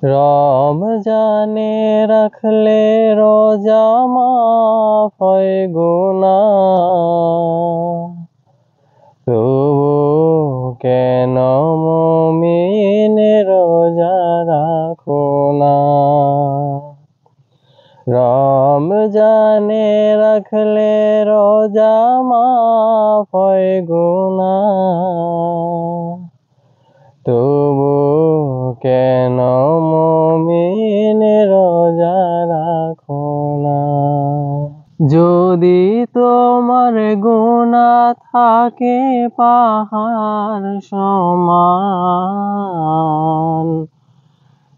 রমজানে রাখলে রোজা মাফ হয় গুনাহ, তবু কেন মুমিন রোজা রাখো না? রমজানে রাখলে রোজা মাফ হয় গুনাহ, তবু কেন মুমিন রোজা রাখো না? যদি তোমার গুনাহ থাকে পাহাড় সমান,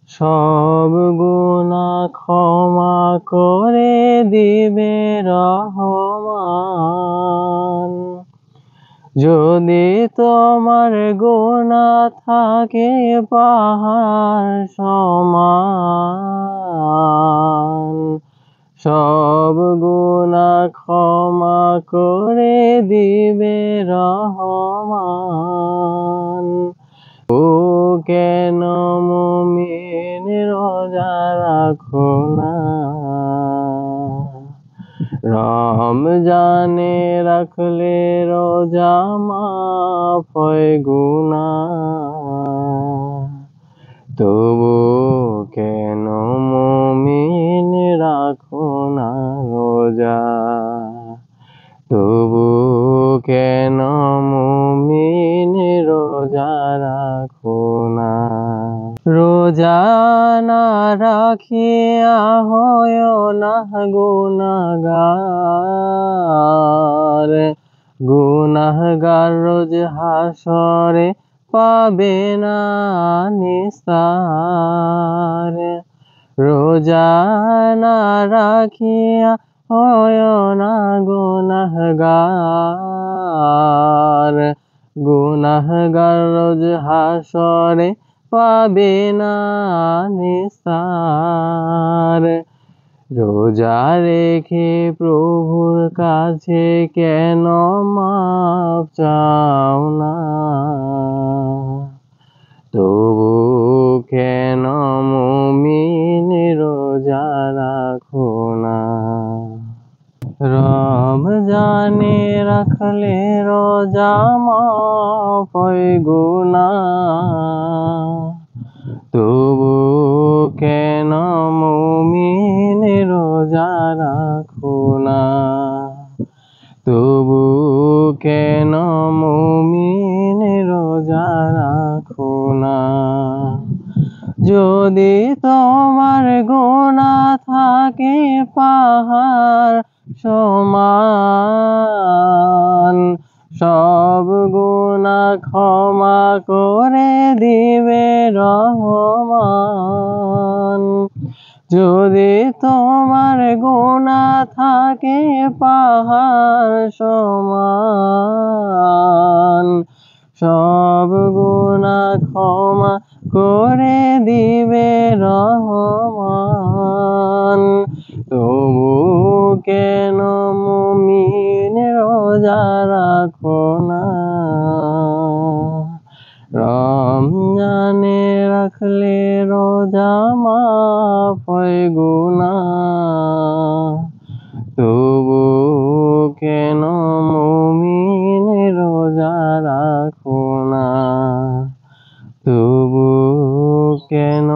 সব গুনাহ ক্ষমা করে দিবে রহমান। যদি তোমার গুনাহ থাকে পাহাড় সমান, সব গুনাহ ক্ষমা করে দিবে রহমান। ও কেন মুমিন রোজা রাখো না? রমজানে রাখলে রোজা মাফ হয় গুনাহ, তবু কেন মুমিন রাখো না রোজা? তবু কেন মুমিন রোজা রাখো না? রোজা না রাখিয়া হয় না গুনাহগার, গুনাহগার রোজ হাসরে পাবে না নিস্তার। রোজা না রাখিয়া হয় না গুনাহগার, গুনাহগার রোজ হাসরে পাবে না নিস্তার। রোজা রেখে প্রভুর কাছে কেন মাফ চাও না? তবু কেন মুমিন রোজা রাখো না? রমজানে রাখলে রোজা মাফ হয় গুনাহ, তবু কেন মুমিন রোজা রাখো না? তবু কেন মুমিন রোজা রাখো না? যদি তোমার গুনাহ থাকে পাহাড় সমান, সব গুনাহ ক্ষমা করে দিবে রহমান। যদি তোমার গুনাহ থাকে পাহাড় সমান, সব গুনাহ ক্ষমা করে দিবে রহমান। তবু কেন মুমিন রোজা রাখো না? রমজানে রাখলে রোজা মাফ হয় গুনাহ, তবু কেন মুমিন রোজা রাখো না? তবু কেন